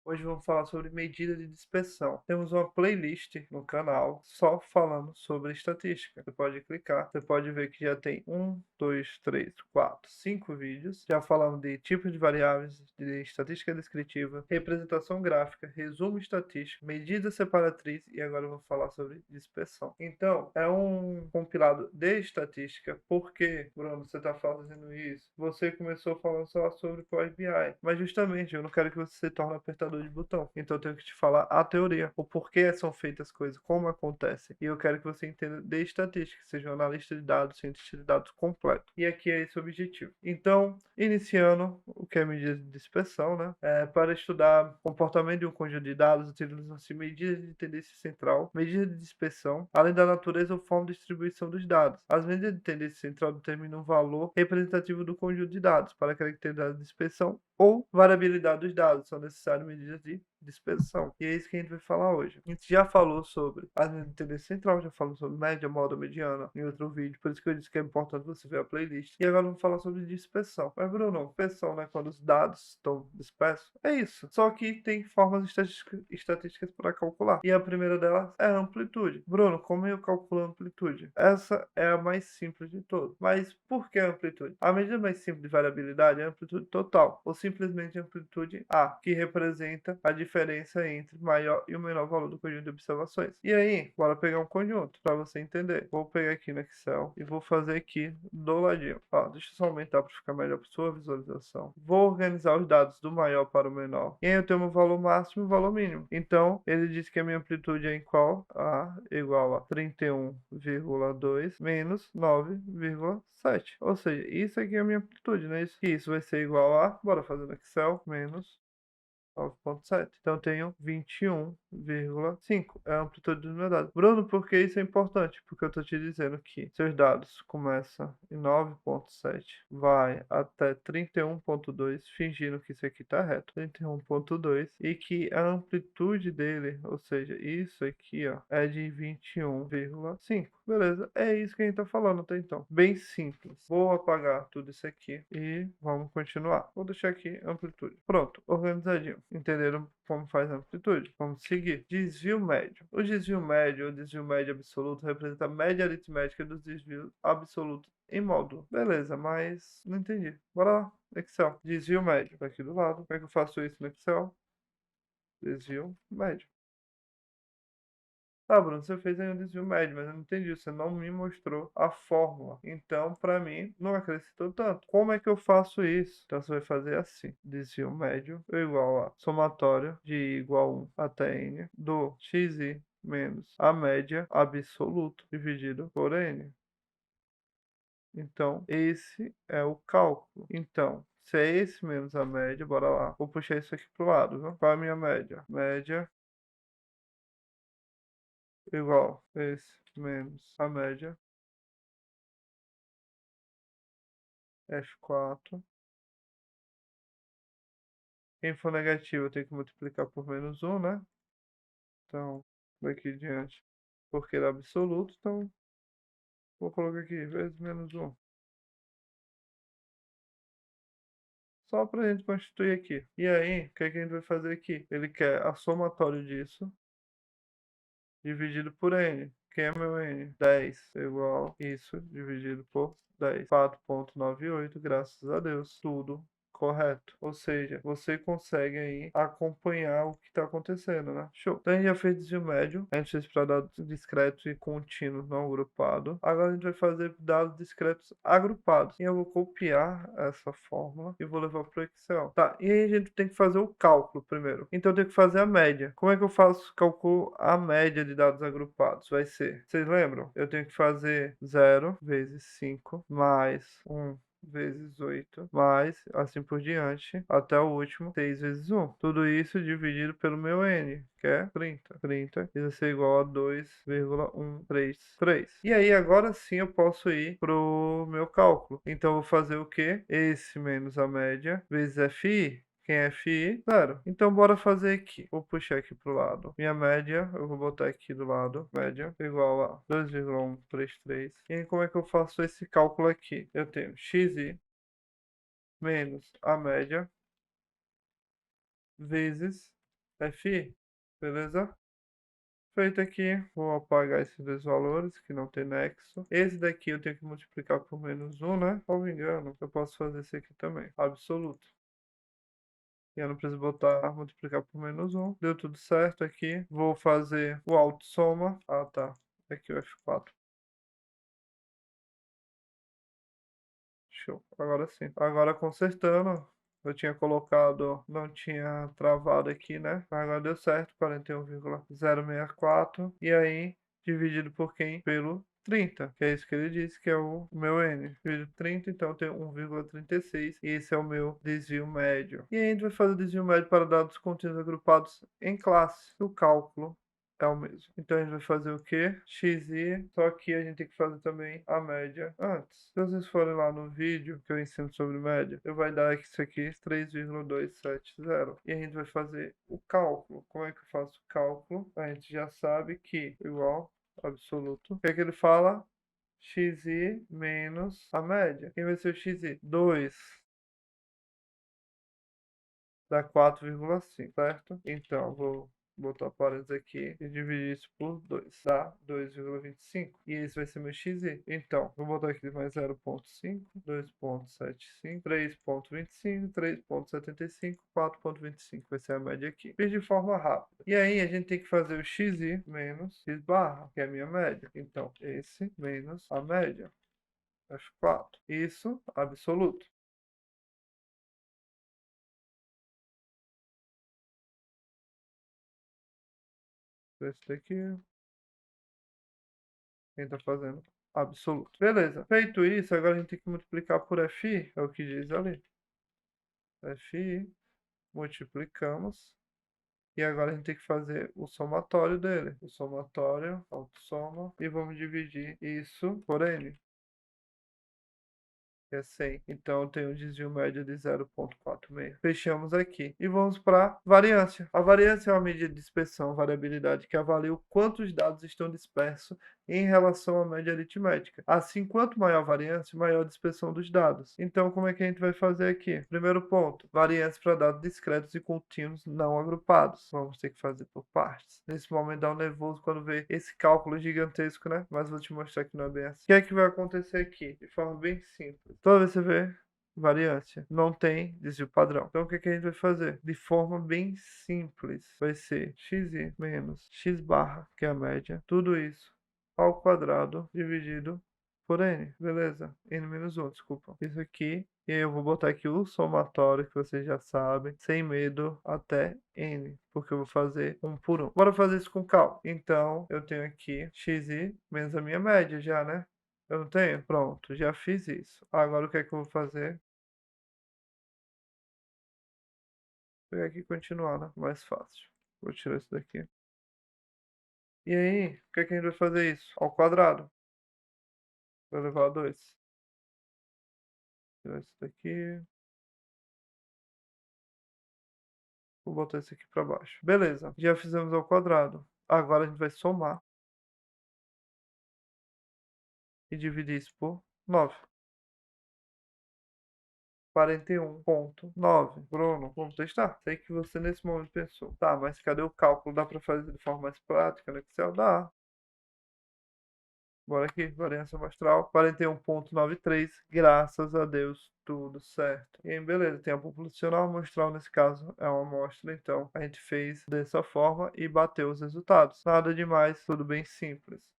Hoje vamos falar sobre medida de dispersão. Temos uma playlist no canal só falando sobre estatística. Você pode clicar, você pode ver que já tem 5 vídeos. Já falamos de tipos de variáveis, de estatística descritiva, representação gráfica, resumo estatístico, medida separatriz e agora vamos falar sobre dispersão. Então, é um compilado de estatística. Por que, Bruno, você está fazendo isso? Você começou falando só sobre Power BI, mas justamente eu não quero que você se torne apertador de botão. Então eu tenho que te falar a teoria, o porquê são feitas as coisas, como acontecem. E eu quero que você entenda de estatística, seja um analista de dados, cientista de dados completo. E aqui é esse o objetivo. Então, iniciando o que é medida de dispersão, né? Para estudar comportamento de um conjunto de dados, utilizam-se medidas de tendência central, medida de dispersão, além da natureza ou forma de distribuição dos dados. As medidas de tendência central determinam um valor representativo do conjunto de dados. Para caracterizar a dispersão ou variabilidade dos dados, são necessárias medidas de dispersão. E é isso que a gente vai falar hoje. A gente já falou sobre as medidas de tendência central, já falou sobre média, moda, mediana em outro vídeo, por isso que eu disse que é importante você ver a playlist. E agora vamos falar sobre dispersão. Mas, Bruno, dispersão, né? Quando os dados estão dispersos, é isso. Só que tem formas estatísticas para calcular. E a primeira delas é a amplitude. Bruno, como eu calculo a amplitude? Essa é a mais simples de todas. Mas por que a amplitude? A medida mais simples de variabilidade é a amplitude total, ou simplesmente a amplitude A, que representa a diferença entre o maior e o menor valor do conjunto de observações. E aí, bora pegar um conjunto para você entender. Vou pegar aqui no Excel e vou fazer aqui do ladinho. Ó, deixa eu só aumentar para ficar melhor para sua visualização. Vou organizar os dados do maior para o menor. E aí eu tenho o valor máximo e o valor mínimo. Então, ele diz que a minha amplitude é igual a 31,2 menos 9,7. Ou seja, isso aqui é a minha amplitude, né? Isso vai ser igual a, bora fazer no Excel, menos 9,7. Então eu tenho 21,5. É a amplitude dos meus dados. Bruno, por que isso é importante? Porque eu estou te dizendo que seus dados começam em 9,7, vai até 31,2, fingindo que isso aqui está reto. 31,2 e que a amplitude dele, ou seja, isso aqui, ó, é de 21,5. Beleza? É isso que a gente está falando até então. Bem simples. Vou apagar tudo isso aqui e vamos continuar. Vou deixar aqui amplitude. Pronto, organizadinho. Entenderam como faz a amplitude? Vamos seguir. Desvio médio. O desvio médio, ou desvio médio absoluto, representa a média aritmética dos desvios absolutos em módulo. Beleza, mas não entendi. Bora lá. Excel. Desvio médio. Tá aqui do lado. Como é que eu faço isso no Excel? Desvio médio. Tá, Bruno, você fez aí um desvio médio, mas eu não entendi. Você não me mostrou a fórmula. Então, para mim, não acrescentou tanto. Como é que eu faço isso? Então, você vai fazer assim. Desvio médio é igual a somatório de igual 1 até n do xi menos a média absoluta dividido por n. Então, esse é o cálculo. Então, se é esse menos a média, bora lá. Vou puxar isso aqui pro lado, viu? Qual é a minha média? Média igual esse menos a média F4. Quem for negativo, eu tenho que multiplicar por menos 1, né? Então, daqui em diante, porque ele é absoluto, então vou colocar aqui, vezes menos 1. Só para a gente constituir aqui. E aí, o que é que a gente vai fazer aqui? Ele quer a somatório disso, dividido por n. Quem é meu n? 10 é igual isso, dividido por 10. 4,98, graças a Deus. Tudo correto. Ou seja, você consegue aí acompanhar o que está acontecendo, né? Show. Então a gente já fez desvio médio, a gente fez para dados discretos e contínuos não agrupados. Agora a gente vai fazer dados discretos agrupados. E eu vou copiar essa fórmula e vou levar para o Excel. Tá, e aí a gente tem que fazer o cálculo primeiro. Então eu tenho que fazer a média. Como é que eu faço cálculo a média de dados agrupados? Vai ser, vocês lembram? Eu tenho que fazer 0 vezes 5 mais 1 vezes 8, mais assim por diante, até o último, 6 vezes 1. Tudo isso dividido pelo meu n, que é 30. 30 isso vai ser igual a 2,133. E aí, agora sim eu posso ir pro meu cálculo. Então, eu vou fazer o quê? Esse menos a média vezes fi. Quem é FI? Zero. Então, bora fazer aqui. Vou puxar aqui pro lado. Minha média, eu vou botar aqui do lado. Média igual a 2,133. E aí, como é que eu faço esse cálculo aqui? Eu tenho xi menos a média vezes FI, beleza? Feito aqui, vou apagar esses dois valores que não tem nexo. Esse daqui eu tenho que multiplicar por menos 1, né? Salvo engano, eu posso fazer esse aqui também, absoluto. E eu não preciso botar multiplicar por menos 1. Deu tudo certo aqui. Vou fazer o autossoma. Ah, tá. Aqui o F4. Show. Agora sim. Agora consertando. Eu tinha colocado, não tinha travado aqui, né? Agora deu certo, 41,064. E aí, dividido por quem? Pelo 30, que é isso que ele disse, que é o meu N. Dividido por 30, então eu tenho 1,36. E esse é o meu desvio médio. E aí a gente vai fazer o desvio médio para dados contínuos agrupados em classe. O cálculo é o mesmo. Então a gente vai fazer o quê? XI, só que a gente tem que fazer também a média antes. Se vocês forem lá no vídeo que eu ensino sobre média, eu vai dar isso aqui 3,270. E a gente vai fazer o cálculo. Como é que eu faço o cálculo? A gente já sabe que igual absoluto. O que é que ele fala? XI menos a média. Quem vai ser o XI? 2 dá 4,5, certo? Então, vou botar parênteses aqui e dividir isso por 2, dá 2,25. E esse vai ser meu XI. Então, vou botar aqui mais 0,5, 2,75, 3,25, 3,75, 4,25. Vai ser a média aqui. Fiz de forma rápida. E aí, a gente tem que fazer o XI menos X barra, que é a minha média. Então, esse menos a média. F4. Isso, absoluto. Esse daqui. Quem tá fazendo absoluto. Beleza. Feito isso, agora a gente tem que multiplicar por FI, é o que diz ali. FI, multiplicamos. E agora a gente tem que fazer o somatório dele. O somatório, autossoma. E vamos dividir isso por N, que é 100. Então eu tenho um desvio médio de 0,46. Fechamos aqui. E vamos para variância. A variância é uma medida de dispersão, variabilidade, que avalia o quanto os dados estão dispersos em relação à média aritmética. Assim, quanto maior a variância, maior a dispersão dos dados. Então, como é que a gente vai fazer aqui? Primeiro ponto, variância para dados discretos e contínuos não agrupados. Vamos ter que fazer por partes. Nesse momento dá um nervoso quando vê esse cálculo gigantesco, né? Mas vou te mostrar que não é bem assim. O que é que vai acontecer aqui? De forma bem simples. Toda vez que você vê variância, não tem desvio padrão. Então, o que que a gente vai fazer? De forma bem simples, vai ser xi menos x barra, que é a média, tudo isso ao quadrado dividido por n, beleza? N menos 1, desculpa. Isso aqui, e aí eu vou botar aqui o somatório, que vocês já sabem, sem medo, até n, porque eu vou fazer um por um. Bora fazer isso com calma. Então, eu tenho aqui xi menos a minha média já, né? Eu não tenho? Pronto, já fiz isso. Agora o que é que eu vou fazer? Vou pegar aqui e continuar, né? Mais fácil. Vou tirar isso daqui. E aí, o que é que a gente vai fazer isso? Ao quadrado. Vou levar a 2. Tirar isso daqui. Vou botar esse aqui para baixo. Beleza, já fizemos ao quadrado. Agora a gente vai somar e dividir isso por 9. 41,9. Bruno, vamos testar? Sei que você nesse momento pensou. Tá, mas cadê o cálculo? Dá para fazer de forma mais prática no Excel? Dá. Bora aqui, variância amostral, 41,93. Graças a Deus, tudo certo. E aí, beleza, tem a populacional amostral, nesse caso é uma amostra, então a gente fez dessa forma e bateu os resultados. Nada demais, tudo bem simples.